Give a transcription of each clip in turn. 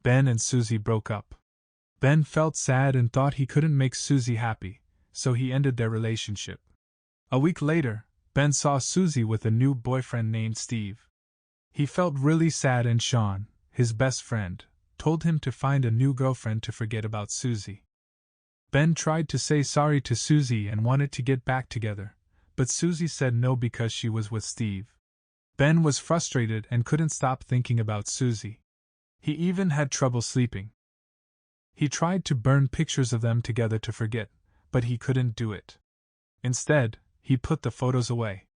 Ben and Suzy broke up. Ben felt sad and thought he couldn't make Suzy happy, so he ended their relationship. A week later, Ben saw Suzy with a new boyfriend named Steve. He felt really sad and Sharon, his best friend, told him to find a new girlfriend to forget about Suzy. Ben tried to say sorry to Suzy and wanted to get back together, but Suzy said no because she was with Steve. Ben was frustrated and couldn't stop thinking about Suzy. He even had trouble sleeping. He tried to burn pictures of them together to forget, but he couldn't do it. Instead, he put the photos away.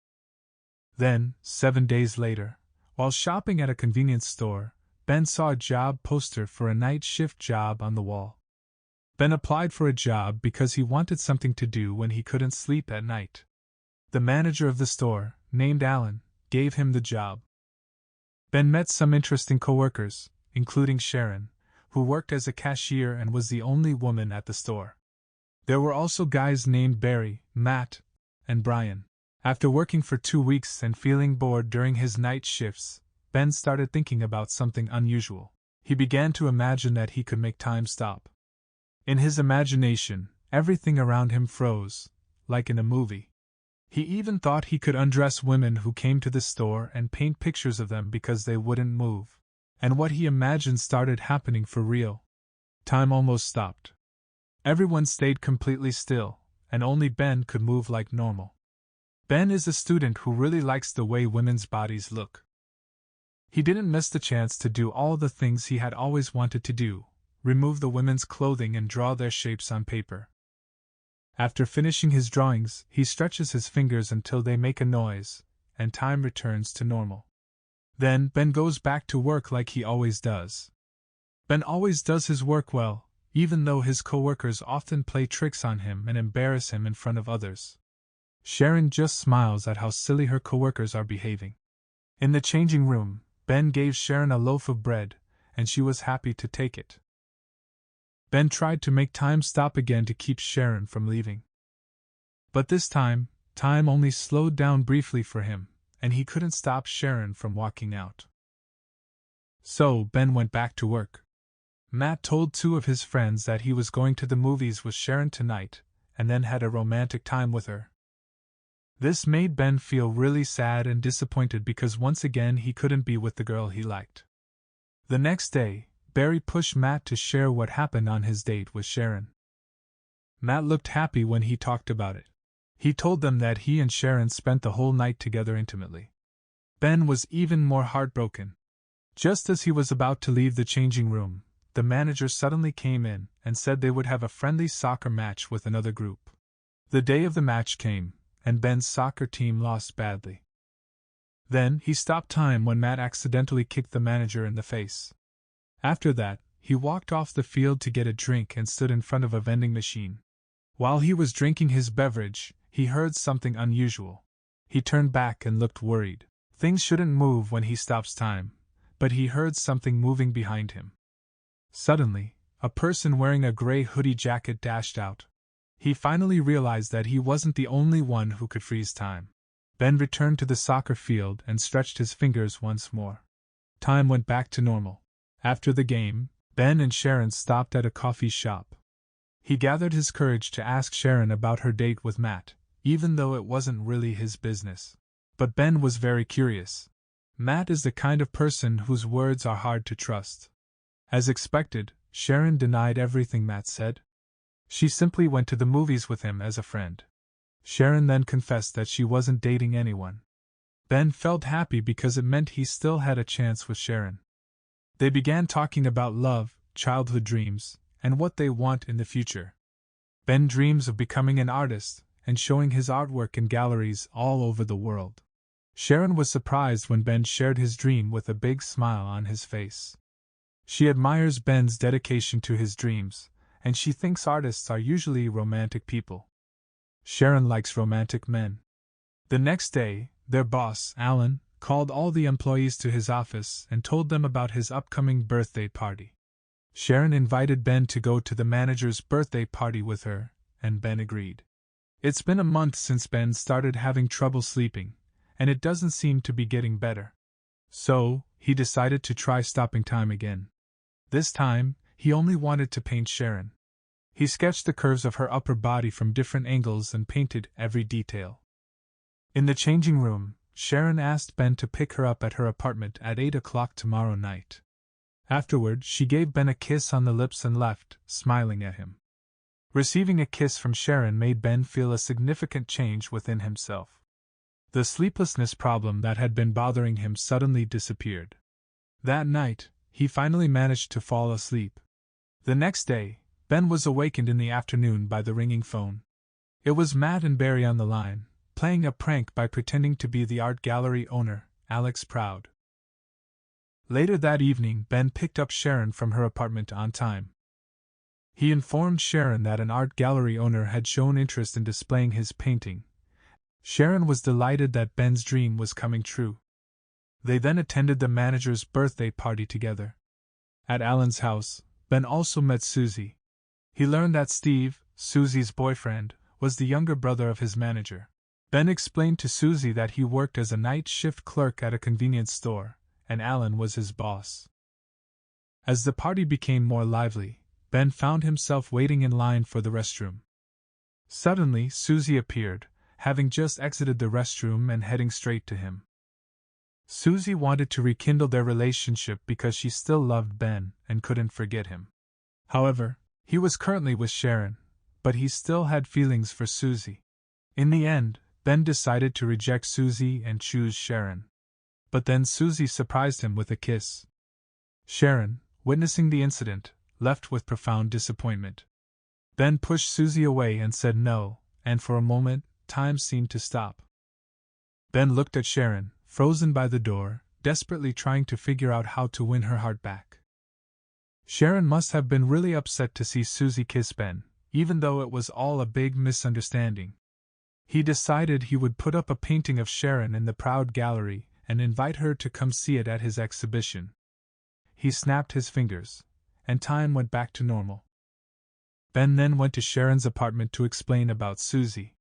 Then, 7 days later, while shopping at a convenience store, Ben saw a job poster for a night shift job on the wall. Ben applied for a job because he wanted something to do when he couldn't sleep at night. The manager of the store, named Alan, gave him the job. Ben met some interesting coworkers, including Sharon, who worked as a cashier and was the only woman at the store. There were also guys named Barry, Matt, and Brian. After working for 2 weeks and feeling bored during his night shifts, Ben started thinking about something unusual. He began to imagine that he could make time stop. In his imagination, everything around him froze, like in a movie. He even thought he could undress women who came to the store and paint pictures of them because they wouldn't move. And what he imagined started happening for real. Time almost stopped. Everyone stayed completely still, and only Ben could move like normal. Ben is a student who really likes the way women's bodies look. He didn't miss the chance to do all the things he had always wanted to do, remove the women's clothing and draw their shapes on paper. After finishing his drawings, he stretches his fingers until they make a noise, and time returns to normal. Then, Ben goes back to work like he always does. Ben always does his work well, even though his coworkers often play tricks on him and embarrass him in front of others. Sharon just smiles at how silly her coworkers are behaving. In the changing room, Ben gave Sharon a loaf of bread, and she was happy to take it. Ben tried to make time stop again to keep Sharon from leaving. But this time only slowed down briefly for him, and he couldn't stop Sharon from walking out. So Ben went back to work. Matt told 2 of his friends that he was going to the movies with Sharon tonight, and then had a romantic time with her. This made Ben feel really sad and disappointed because once again he couldn't be with the girl he liked. The next day, Barry pushed Matt to share what happened on his date with Sharon. Matt looked happy when he talked about it. He told them that he and Sharon spent the whole night together intimately. Ben was even more heartbroken. Just as he was about to leave the changing room, the manager suddenly came in and said they would have a friendly soccer match with another group. The day of the match came, and Ben's soccer team lost badly. Then he stopped time when Matt accidentally kicked the manager in the face. After that, he walked off the field to get a drink and stood in front of a vending machine. While he was drinking his beverage, he heard something unusual. He turned back and looked worried. Things shouldn't move when he stops time, but he heard something moving behind him. Suddenly, a person wearing a gray hoodie jacket dashed out. He finally realized that he wasn't the only one who could freeze time. Ben returned to the soccer field and stretched his fingers once more. Time went back to normal. After the game, Ben and Sharon stopped at a coffee shop. He gathered his courage to ask Sharon about her date with Matt, even though it wasn't really his business. But Ben was very curious. Matt is the kind of person whose words are hard to trust. As expected, Sharon denied everything Matt said. She simply went to the movies with him as a friend. Sharon then confessed that she wasn't dating anyone. Ben felt happy because it meant he still had a chance with Sharon. They began talking about love, childhood dreams, and what they want in the future. Ben dreams of becoming an artist and showing his artwork in galleries all over the world. Sharon was surprised when Ben shared his dream with a big smile on his face. She admires Ben's dedication to his dreams, and she thinks artists are usually romantic people. Sharon likes romantic men. The next day, their boss, Alan, called all the employees to his office and told them about his upcoming birthday party. Sharon invited Ben to go to the manager's birthday party with her, and Ben agreed. It's been a month since Ben started having trouble sleeping, and it doesn't seem to be getting better. So, he decided to try stopping time again. This time, he only wanted to paint Sharon. He sketched the curves of her upper body from different angles and painted every detail. In the changing room, Sharon asked Ben to pick her up at her apartment at 8 o'clock tomorrow night. Afterward, she gave Ben a kiss on the lips and left, smiling at him. Receiving a kiss from Sharon made Ben feel a significant change within himself. The sleeplessness problem that had been bothering him suddenly disappeared. That night, he finally managed to fall asleep. The next day, Ben was awakened in the afternoon by the ringing phone. It was Matt and Barry on the line, playing a prank by pretending to be the art gallery owner, Alex Proud. Later that evening, Ben picked up Sharon from her apartment on time. He informed Sharon that an art gallery owner had shown interest in displaying his painting. Sharon was delighted that Ben's dream was coming true. They then attended the manager's birthday party together. At Alan's house, Ben also met Suzy. He learned that Steve, Suzy's boyfriend, was the younger brother of his manager. Ben explained to Suzy that he worked as a night shift clerk at a convenience store, and Alan was his boss. As the party became more lively, Ben found himself waiting in line for the restroom. Suddenly, Suzy appeared, having just exited the restroom and heading straight to him. Suzy wanted to rekindle their relationship because she still loved Ben and couldn't forget him. However, he was currently with Sharon, but he still had feelings for Suzy. In the end, Ben decided to reject Suzy and choose Sharon. But then Suzy surprised him with a kiss. Sharon, witnessing the incident, left with profound disappointment. Ben pushed Suzy away and said no, and for a moment, time seemed to stop. Ben looked at Sharon, frozen by the door, desperately trying to figure out how to win her heart back. Sharon must have been really upset to see Suzy kiss Ben, even though it was all a big misunderstanding. He decided he would put up a painting of Sharon in the Proud Gallery and invite her to come see it at his exhibition. He snapped his fingers, and time went back to normal. Ben then went to Sharon's apartment to explain about Suzy.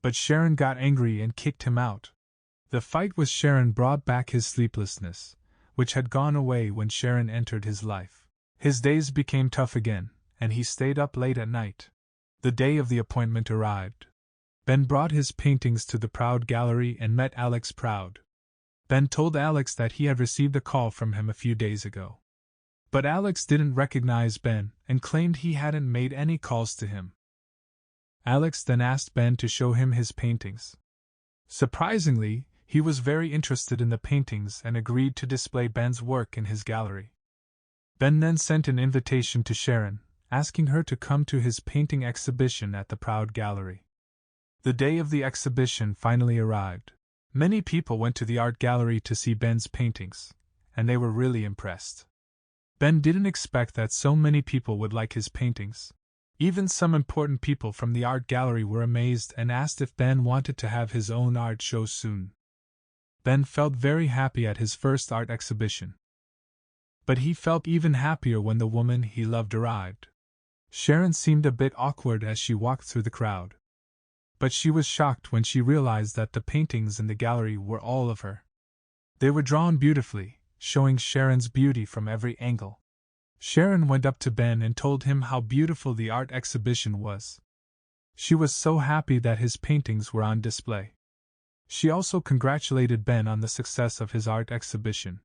But Sharon got angry and kicked him out. The fight with Sharon brought back his sleeplessness, which had gone away when Sharon entered his life. His days became tough again, and he stayed up late at night. The day of the appointment arrived. Ben brought his paintings to the Proud Gallery and met Alex Proud. Ben told Alex that he had received a call from him a few days ago. But Alex didn't recognize Ben and claimed he hadn't made any calls to him. Alex then asked Ben to show him his paintings. Surprisingly, he was very interested in the paintings and agreed to display Ben's work in his gallery. Ben then sent an invitation to Sharon, asking her to come to his painting exhibition at the Proud Gallery. The day of the exhibition finally arrived. Many people went to the art gallery to see Ben's paintings, and they were really impressed. Ben didn't expect that so many people would like his paintings. Even some important people from the art gallery were amazed and asked if Ben wanted to have his own art show soon. Ben felt very happy at his first art exhibition. But he felt even happier when the woman he loved arrived. Sharon seemed a bit awkward as she walked through the crowd. But she was shocked when she realized that the paintings in the gallery were all of her. They were drawn beautifully, showing Sharon's beauty from every angle. Sharon went up to Ben and told him how beautiful the art exhibition was. She was so happy that his paintings were on display. She also congratulated Ben on the success of his art exhibition.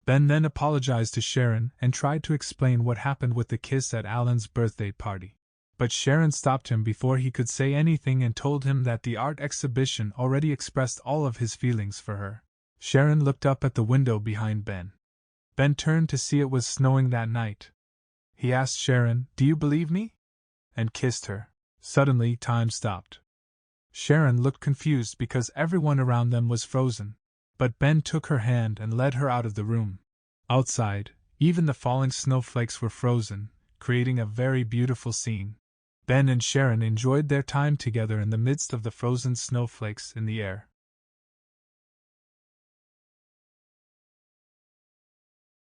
Ben then apologized to Sharon and tried to explain what happened with the kiss at Alan's birthday party. But Sharon stopped him before he could say anything and told him that the art exhibition already expressed all of his feelings for her. Sharon looked up at the window behind Ben. Ben turned to see it was snowing that night. He asked Sharon, "Do you believe me?" and kissed her. Suddenly, time stopped. Sharon looked confused because everyone around them was frozen. But Ben took her hand and led her out of the room. Outside, even the falling snowflakes were frozen, creating a very beautiful scene. Ben and Sharon enjoyed their time together in the midst of the frozen snowflakes in the air.